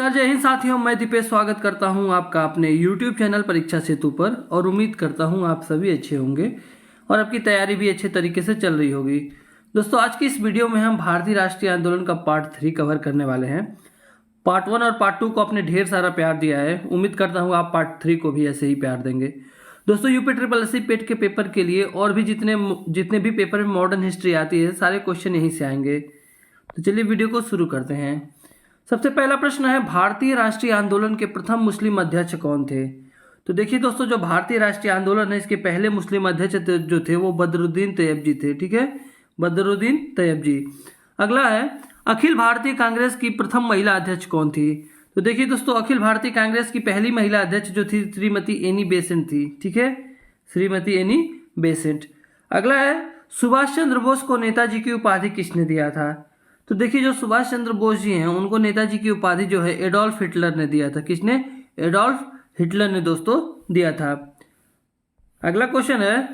नमस्कार, जय हिंद साथियों। मैं दीपेश स्वागत करता हूं आपका अपने YouTube चैनल परीक्षा सेतु पर और उम्मीद करता हूं आप सभी अच्छे होंगे और आपकी तैयारी भी अच्छे तरीके से चल रही होगी। दोस्तों, आज की इस वीडियो में हम भारतीय राष्ट्रीय आंदोलन का पार्ट 3 कवर करने वाले हैं। पार्ट 1 और पार्ट 2 को आपने ढेर सारा प्यार दिया है, उम्मीद करता हूँ आप पार्ट 3 को भी ऐसे ही प्यार देंगे। दोस्तों, यूपी ट्रिपल एससी पेट के पेपर के लिए और भी जितने भी पेपर में मॉडर्न हिस्ट्री आती है, सारे क्वेश्चन यहीं से आएंगे। तो चलिए वीडियो को शुरू करते हैं। सबसे पहला प्रश्न है, भारतीय राष्ट्रीय आंदोलन के प्रथम मुस्लिम अध्यक्ष कौन थे? तो देखिए दोस्तों, जो भारतीय राष्ट्रीय आंदोलन है, इसके पहले मुस्लिम अध्यक्ष जो थे वो बदरुद्दीन तैयब जी थे। ठीक है, बदरुद्दीन तैयब जी। अगला है, अखिल भारतीय कांग्रेस की प्रथम महिला अध्यक्ष कौन थी? तो देखिए दोस्तों, अखिल भारतीय कांग्रेस की पहली महिला अध्यक्ष जो थी श्रीमती एनी बेसेंट थी। ठीक है, श्रीमती एनी बेसेंट। अगला है, सुभाष चंद्र बोस को नेताजी की उपाधि किसने दिया था? तो देखिए, जो सुभाष चंद्र बोस जी हैं उनको नेताजी की उपाधि जो है एडोल्फ हिटलर ने दिया था। किसने? एडोल्फ हिटलर ने दोस्तों दिया था। अगला क्वेश्चन है,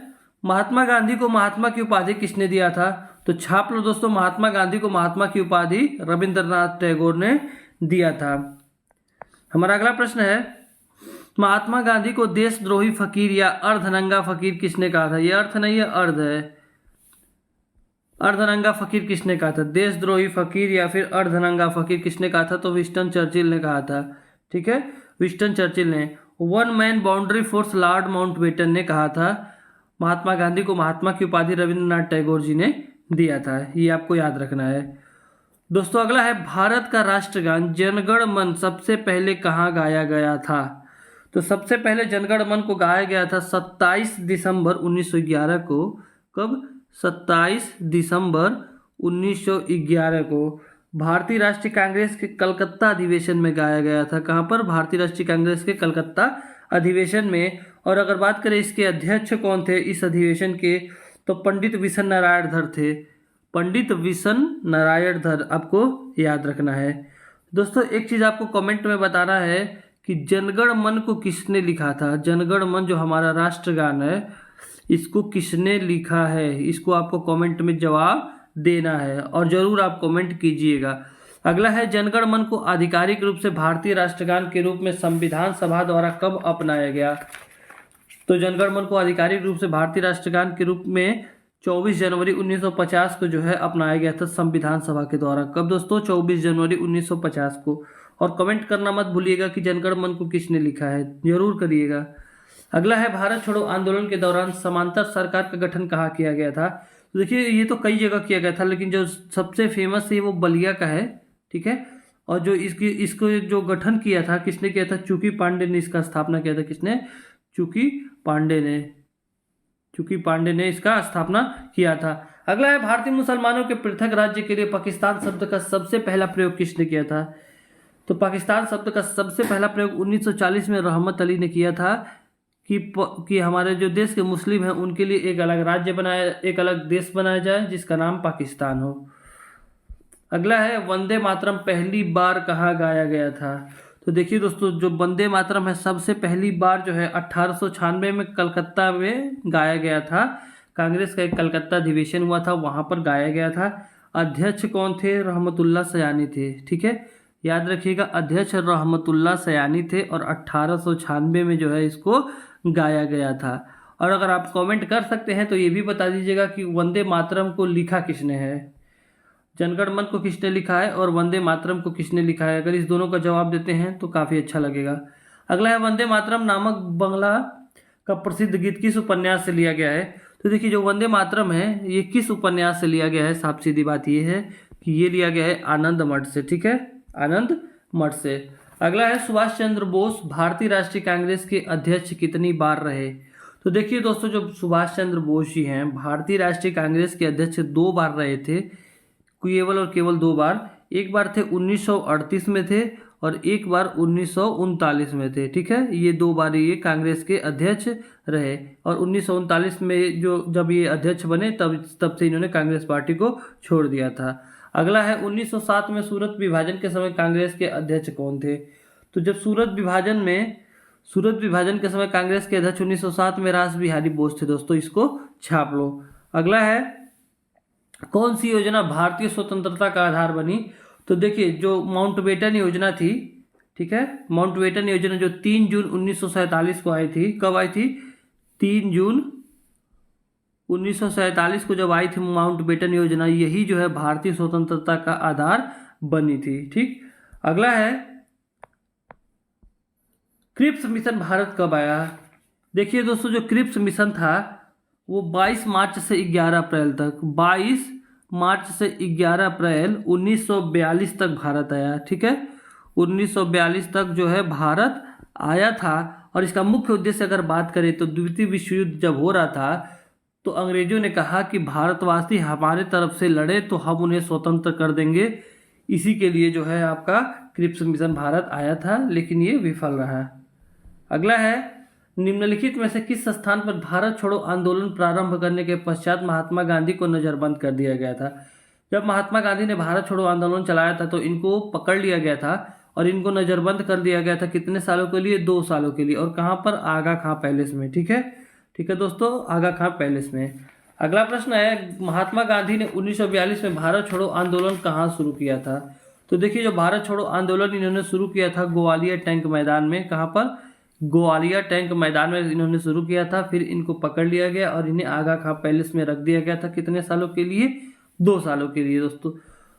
महात्मा गांधी को महात्मा की उपाधि किसने दिया था? तो छाप लो दोस्तों, महात्मा गांधी को महात्मा की उपाधि रविंद्रनाथ टैगोर ने दिया था। हमारा अगला प्रश्न है, महात्मा गांधी को देशद्रोही फकीर या अर्धनंगा फकीर किसने कहा था? यह अर्थ नहीं है, अर्ध है। अर्धनंगा फकीर किसने कहा था? देशद्रोही फकीर या फिर अर्धनंगा फकीर किसने कहा था? तो विंस्टन चर्चिल ने कहा था। ठीक है, विंस्टन चर्चिल ने। One man boundary force Lord Mountbatten ने कहा था। महात्मा गांधी को महात्मा की उपाधि रविंद्रनाथ टैगोर जी ने दिया था। ये आपको याद रखना है दोस्तों। अगला है, भारत का राष्ट्रगान जनगण मन सबसे पहले कहाँ गाया गया था? तो सबसे पहले जनगण मन को गाया गया था 27 दिसंबर 1911 को। कब? 27 दिसंबर 1911 को भारतीय राष्ट्रीय कांग्रेस के कलकत्ता अधिवेशन में गाया गया था। कहाँ पर? भारतीय राष्ट्रीय कांग्रेस के कलकत्ता अधिवेशन में। और अगर बात करें इसके अध्यक्ष कौन थे इस अधिवेशन के, तो पंडित विशन नारायण धर थे। पंडित विशन नारायण धर आपको याद रखना है दोस्तों। एक चीज आपको कमेंट में बताना है कि जनगण मन को किसने लिखा था? जनगण मन जो हमारा राष्ट्रगान है, इसको किसने लिखा है? इसको आपको कमेंट में जवाब देना है और जरूर आप कमेंट कीजिएगा। अगला है, जनगण मन को आधिकारिक रूप से भारतीय राष्ट्रगान के रूप में संविधान सभा द्वारा कब अपनाया गया? तो जनगण मन को आधिकारिक रूप से भारतीय राष्ट्रगान के रूप में 24 जनवरी 1950 को जो है अपनाया गया था संविधान सभा के द्वारा। कब दोस्तों? 24 जनवरी 1950 को। और कमेंट करना मत भूलिएगा कि जनगण मन को किसने लिखा है, जरूर करिएगा। अगला है, भारत छोड़ो आंदोलन के दौरान समांतर सरकार का गठन कहाँ किया गया था? तो देखिए, ये तो कई जगह किया गया था, लेकिन जो सबसे फेमस है वो बलिया का है। ठीक है, और जो इसको जो गठन किया था किसने किया था? चुकी पांडे ने इसका स्थापना किया था। किसने? चुकी पांडे ने। चुकी पांडे ने इसका स्थापना किया था। अगला है, भारतीय मुसलमानों के पृथक राज्य के लिए पाकिस्तान शब्द का सबसे पहला प्रयोग किसने किया था? तो पाकिस्तान शब्द का सबसे पहला प्रयोग 1940 में रहमत अली ने किया था कि हमारे जो देश के मुस्लिम हैं उनके लिए एक अलग राज्य बनाया, एक अलग देश बनाया जाए जिसका नाम पाकिस्तान हो। अगला है, वंदे मातरम पहली बार कहाँ गाया गया था? तो देखिए दोस्तों, जो वंदे मातरम है सबसे पहली बार जो है 1896 में कलकत्ता में गाया गया था। कांग्रेस का एक कलकत्ता अधिवेशन हुआ था, वहां पर गाया गया था। अध्यक्ष कौन थे? रहमतुल्लाह सयानी थे। ठीक है, याद रखिएगा, अध्यक्ष रहमतुल्लाह सयानी थे और 1896 में जो है इसको गाया गया था। और अगर आप कमेंट कर सकते हैं तो ये भी बता दीजिएगा कि वंदे मातरम को लिखा किसने है? जनगण मन को किसने लिखा है और वंदे मातरम को किसने लिखा है? अगर इस दोनों का जवाब देते हैं तो काफ़ी अच्छा लगेगा। अगला है, वंदे मातरम नामक बंगला का प्रसिद्ध गीत किस उपन्यास से लिया गया है? तो देखिए, जो वंदे मातरम है ये किस उपन्यास से लिया गया है? साफ सीधी बात ये है कि ये लिया गया है आनंद मठ से। ठीक है, आनंद मठ से। अगला है, सुभाष चंद्र बोस भारतीय राष्ट्रीय कांग्रेस के अध्यक्ष कितनी बार रहे? तो देखिए दोस्तों, जो सुभाष चंद्र बोस जी हैं भारतीय राष्ट्रीय कांग्रेस के अध्यक्ष 2 बार रहे थे, केवल और केवल 2 बार। एक बार थे 1938 में थे और एक बार 1939 में थे। ठीक है, ये 2 बार ये कांग्रेस के अध्यक्ष रहे और 1939 में जब ये अध्यक्ष बने तब से इन्होंने कांग्रेस पार्टी को छोड़ दिया था। अगला है, 1907 में सूरत विभाजन के समय कांग्रेस के अध्यक्ष कौन थे? तो जब सूरत विभाजन के समय कांग्रेस के अध्यक्ष 1907 में रास बिहारी बोस थे। दोस्तों, इसको छाप लो। अगला है, कौन सी योजना भारतीय स्वतंत्रता का आधार बनी? तो देखिए, जो माउंटबेटन योजना थी ठीक है। माउंटबेटन योजना जो 3 जून 1947 को आई थी, कब आई थी? 3 जून 1947 को जब आई थी माउंटबेटन योजना, यही जो है भारतीय स्वतंत्रता का आधार बनी थी। ठीक, अगला है क्रिप्स मिशन भारत कब आया? देखिए दोस्तों, जो क्रिप्स मिशन था वो 22 मार्च से 11 अप्रैल तक, 22 मार्च से 11 अप्रैल 1942 तक भारत आया। ठीक है, 1942 तक जो है भारत आया था। और इसका मुख्य उद्देश्य अगर बात करें तो द्वितीय विश्व युद्ध जब हो रहा था तो अंग्रेजों ने कहा कि भारतवासी हमारे तरफ से लड़े तो हम उन्हें स्वतंत्र कर देंगे। इसी के लिए जो है आपका क्रिप्स मिशन भारत आया था, लेकिन ये विफल रहा। अगला है, निम्नलिखित में से किस स्थान पर भारत छोड़ो आंदोलन प्रारंभ करने के पश्चात महात्मा गांधी को नजरबंद कर दिया गया था? जब महात्मा गांधी ने भारत छोड़ो आंदोलन चलाया था तो इनको पकड़ लिया गया था और इनको नजरबंद कर दिया गया था। कितने सालों के लिए? 2 सालों के लिए। और कहाँ पर? आगा खां पैलेस में। ठीक है, ठीक है दोस्तों, आगा खां पैलेस में। अगला प्रश्न है, महात्मा गांधी ने 1942 में भारत छोड़ो आंदोलन कहाँ शुरू किया था? तो देखिए, जो भारत छोड़ो आंदोलन इन्होंने शुरू किया था ग्वालियर टैंक मैदान में। कहाँ पर? ग्वालियर टैंक मैदान में इन्होंने शुरू किया था। फिर इनको पकड़ लिया गया और इन्हें आगा खां पैलेस में रख दिया गया था। कितने सालों के लिए? 2 सालों के लिए।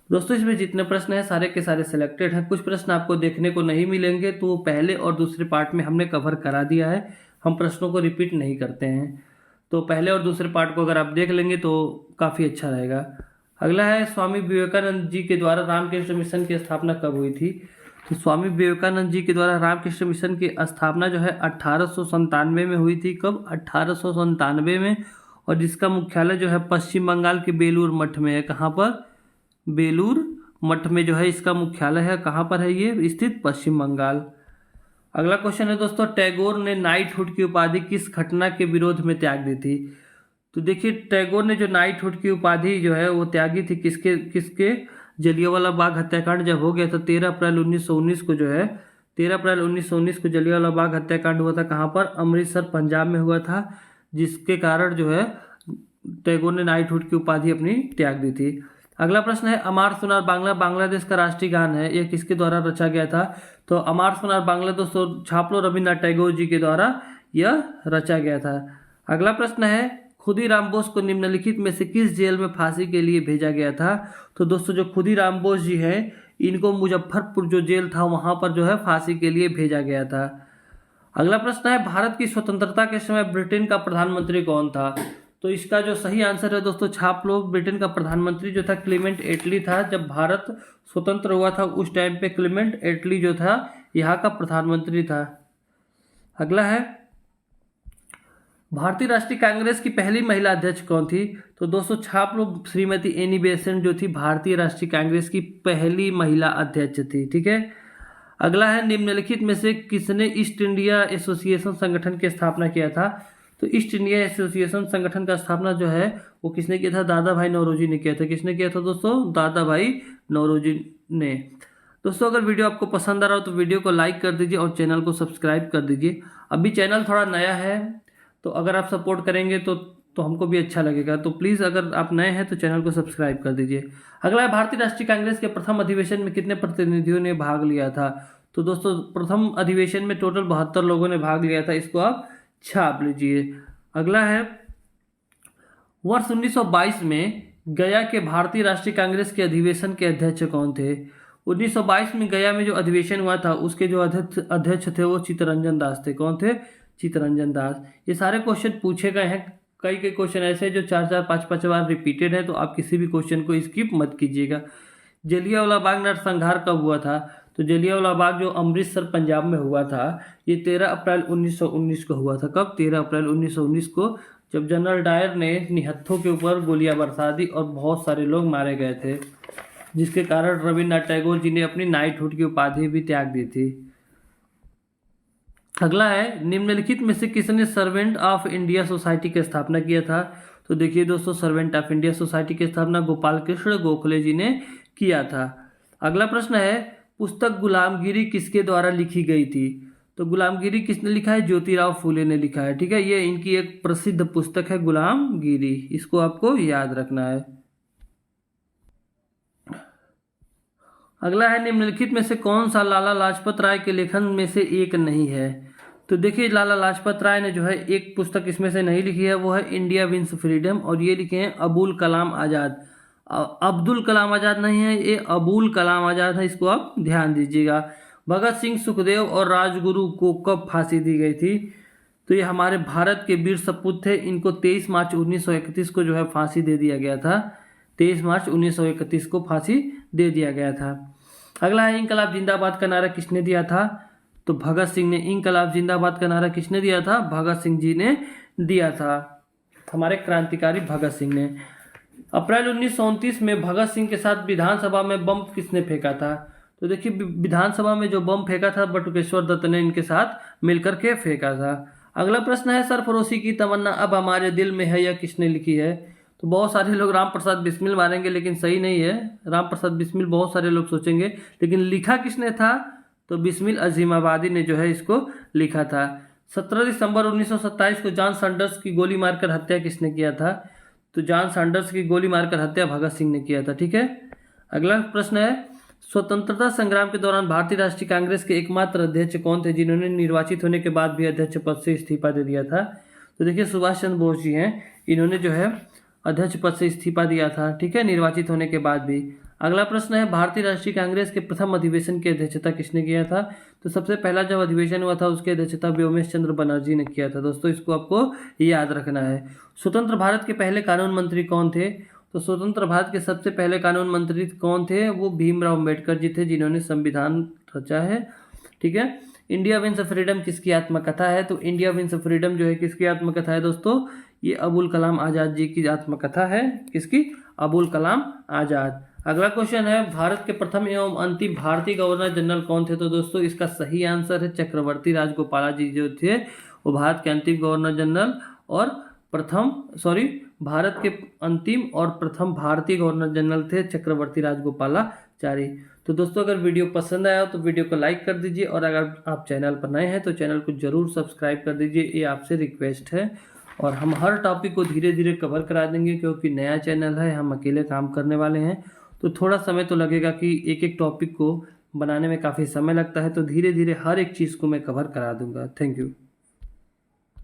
दोस्तों इसमें जितने प्रश्न हैं सारे के सारे सिलेक्टेड हैं। कुछ प्रश्न आपको देखने को नहीं मिलेंगे तो वो पहले और दूसरे पार्ट में हमने कवर करा दिया है। हम प्रश्नों को रिपीट नहीं करते हैं, तो पहले और दूसरे पार्ट को अगर आप देख लेंगे तो काफ़ी अच्छा रहेगा। अगला है, स्वामी विवेकानंद जी के द्वारा रामकृष्ण मिशन की स्थापना कब हुई थी? तो स्वामी विवेकानंद जी के द्वारा रामकृष्ण मिशन की स्थापना जो है 1897 में हुई थी। कब? 1897 में। और जिसका मुख्यालय जो है पश्चिम बंगाल के बेलूर मठ में है। कहाँ पर? बेलूर मठ में जो है इसका मुख्यालय है। कहाँ पर है ये स्थित? पश्चिम बंगाल। अगला क्वेश्चन है दोस्तों, टैगोर ने नाइटहुड की उपाधि किस घटना के विरोध में त्याग दी थी? तो देखिए, टैगोर ने जो नाइटहुड की उपाधि जो है वो त्यागी थी किसके? जलियांवाला बाग हत्याकांड जब हो गया था 13 अप्रैल 1919 को जो है 13 अप्रैल 1919 को जलियांवाला बाग हत्याकांड हुआ था। कहाँ पर? अमृतसर पंजाब में हुआ था, जिसके कारण जो है टैगोर ने नाइटहुड की उपाधि अपनी त्याग दी थी। अगला प्रश्न है, अमार सुनार बांग्ला बांग्लादेश का राष्ट्रीय गान है, यह किसके द्वारा रचा गया था? तो अमार सुनार बांग्ला दोस्तों छापलो रविन्द्रनाथ टैगोर जी के द्वारा यह रचा गया था। अगला प्रश्न है, खुदीराम बोस को निम्नलिखित में से किस जेल में फांसी के लिए भेजा गया था? तो दोस्तों जो खुदीराम बोस जी हैं इनको मुजफ्फरपुर जो जेल था वहां पर जो है फांसी के लिए भेजा गया था। अगला प्रश्न है, भारत की स्वतंत्रता के समय ब्रिटेन का प्रधानमंत्री कौन था? तो इसका जो सही आंसर है दोस्तों छाप लो, ब्रिटेन का प्रधानमंत्री जो था क्लेमेंट एटली था। जब भारत स्वतंत्र हुआ था उस टाइम पे क्लेमेंट एटली जो था यहाँ का प्रधानमंत्री था। अगला है, भारतीय राष्ट्रीय कांग्रेस की पहली महिला अध्यक्ष कौन थी? तो दोस्तों छाप लो, श्रीमती एनी बेसेंट जो थी भारतीय राष्ट्रीय कांग्रेस की पहली महिला अध्यक्ष थी। ठीक है, अगला है, निम्नलिखित में से किसने ईस्ट इंडिया एसोसिएशन संगठन की स्थापना किया था? तो ईस्ट इंडिया एसोसिएशन संगठन का स्थापना जो है वो किसने किया था? दादा भाई नौरोजी ने किया था। किसने किया था दोस्तों? दादा भाई नौरोजी ने। दोस्तों अगर वीडियो आपको पसंद आ रहा हो तो वीडियो को लाइक कर दीजिए और चैनल को सब्सक्राइब कर दीजिए। अभी चैनल थोड़ा नया है तो अगर आप सपोर्ट करेंगे तो हमको भी अच्छा लगेगा। तो प्लीज़ अगर आप नए हैं तो चैनल को सब्सक्राइब कर दीजिए। अगला है, भारतीय राष्ट्रीय कांग्रेस के प्रथम अधिवेशन में कितने प्रतिनिधियों ने भाग लिया था? तो दोस्तों प्रथम अधिवेशन में टोटल 72 लोगों ने भाग लिया था। इसको आप छाप लीजिए। अगला है, वर्ष 1922 में गया के भारतीय राष्ट्रीय कांग्रेस के अधिवेशन के अध्यक्ष कौन थे? 1922 में गया में जो अधिवेशन हुआ था उसके जो अध्यक्ष थे वो चित्तरंजन दास थे। कौन थे? चित्तरंजन दास। ये सारे क्वेश्चन पूछे गए हैं। कई क्वेश्चन ऐसे जो 4-4, 5-5 बार रिपीटेड है, तो आप किसी भी क्वेश्चन को स्किप मत कीजिएगा। जलियांवाला बाग नरसंहार कब हुआ था? तो जलियांवाला बाग जो अमृतसर पंजाब में हुआ था ये 13 अप्रैल 1919 को हुआ था। कब? 13 अप्रैल 1919 को, जब जनरल डायर ने निहत्थों के ऊपर गोलियां बरसा दी और बहुत सारे लोग मारे गए थे, जिसके कारण रविन्द्रनाथ टैगोर जी ने अपनी नाइटहुड की उपाधि भी त्याग दी थी। अगला है, निम्नलिखित में से किसने सर्वेंट ऑफ इंडिया सोसाइटी की स्थापना किया था? तो देखिए दोस्तों, सर्वेंट ऑफ इंडिया सोसाइटी की स्थापना गोपाल कृष्ण गोखले जी ने किया था। अगला प्रश्न है, पुस्तक गुलामगिरी किसके द्वारा लिखी गई थी? तो गुलामगिरी किसने लिखा है? ज्योतिराव फूले ने लिखा है। ठीक है, ये इनकी एक प्रसिद्ध पुस्तक है गुलामगिरी, इसको आपको याद रखना है। अगला है निम्नलिखित में से कौन सा लाला लाजपत राय के लेखन में से एक नहीं है। तो देखिए लाला लाजपत राय ने जो है एक पुस्तक इसमें से नहीं लिखी है, वो है इंडिया विंस फ्रीडम, और ये लिखे हैं अबुल कलाम आज़ाद। अब्दुल कलाम आज़ाद नहीं है, ये अबुल कलाम आज़ाद है, इसको आप ध्यान दीजिएगा। भगत सिंह, सुखदेव और राजगुरु को कब फांसी दी गई थी? तो ये हमारे भारत के वीर सपूत थे, इनको 23 मार्च 1931 को जो है फांसी दे दिया गया था। 23 मार्च 1931 को फांसी दे दिया गया था। अगला है इंकलाब जिंदाबाद का नारा किसने दिया था? तो भगत सिंह ने। इंकलाब जिंदाबाद का नारा किसने दिया था? भगत सिंह जी ने दिया था, हमारे क्रांतिकारी भगत सिंह ने। अप्रैल 1929 में भगत सिंह के साथ विधानसभा में बम किसने फेंका था? तो देखिए विधानसभा में जो बम फेंका था बटुकेश्वर दत्त ने इनके साथ मिलकर के फेंका था। अगला प्रश्न है सरफरोशी की तमन्ना अब हमारे दिल में है, यह किसने लिखी है? तो बहुत सारे लोग राम प्रसाद बिस्मिल मारेंगे, लेकिन सही नहीं है। राम प्रसाद बिस्मिल बहुत सारे लोग सोचेंगे, लेकिन लिखा किसने था? तो बिस्मिल अजीमाबादी ने जो है इसको लिखा था। 17 दिसंबर 1927 को जॉन सैंडर्स की गोली मारकर हत्या किसने किया था? तो जॉन सैंडर्स की गोली मारकर हत्या भगत सिंह ने किया था। ठीक है। अगला प्रश्न है स्वतंत्रता संग्राम के दौरान भारतीय राष्ट्रीय कांग्रेस के एकमात्र अध्यक्ष कौन थे जिन्होंने निर्वाचित होने के बाद भी अध्यक्ष पद से इस्तीफा दे दिया था? तो देखिए सुभाष चंद्र बोस जी हैं, इन्होंने जो है अध्यक्ष पद से इस्तीफा दिया था। ठीक है, निर्वाचित होने के बाद भी। अगला प्रश्न है भारतीय राष्ट्रीय कांग्रेस के प्रथम अधिवेशन की अध्यक्षता किसने किया था? तो सबसे पहला जब अधिवेशन हुआ था उसकी अध्यक्षता व्योमेश चंद्र बनर्जी ने किया था। दोस्तों इसको आपको याद रखना है। स्वतंत्र भारत के पहले कानून मंत्री कौन थे? तो स्वतंत्र भारत के सबसे पहले कानून मंत्री कौन थे? वो भीमराव अम्बेडकर जी थे, जिन्होंने संविधान रचा है। ठीक है। इंडिया विंस फ्रीडम किसकी आत्मकथा है? तो इंडिया विंस फ्रीडम जो है किसकी आत्मकथा है दोस्तों? ये अबुल कलाम आज़ाद जी की आत्मकथा है। किसकी? अबुल कलाम आज़ाद। अगला क्वेश्चन है भारत के प्रथम एवं अंतिम भारतीय गवर्नर जनरल कौन थे? तो दोस्तों इसका सही आंसर है चक्रवर्ती राजगोपाला जी जो थे, वो भारत के अंतिम गवर्नर जनरल और भारत के अंतिम और प्रथम भारतीय गवर्नर जनरल थे चक्रवर्ती राजगोपालाचारी। तो दोस्तों अगर वीडियो पसंद आया तो वीडियो को लाइक कर दीजिए, और अगर आप चैनल पर नए हैं तो चैनल को जरूर सब्सक्राइब कर दीजिए, ये आपसे रिक्वेस्ट है। और हम हर टॉपिक को धीरे धीरे कवर करा देंगे, क्योंकि नया चैनल है, हम अकेले काम करने वाले हैं, तो थोड़ा समय तो लगेगा कि एक एक टॉपिक को बनाने में काफ़ी समय लगता है, तो धीरे धीरे हर एक चीज़ को मैं कवर करा दूंगा। Thank you.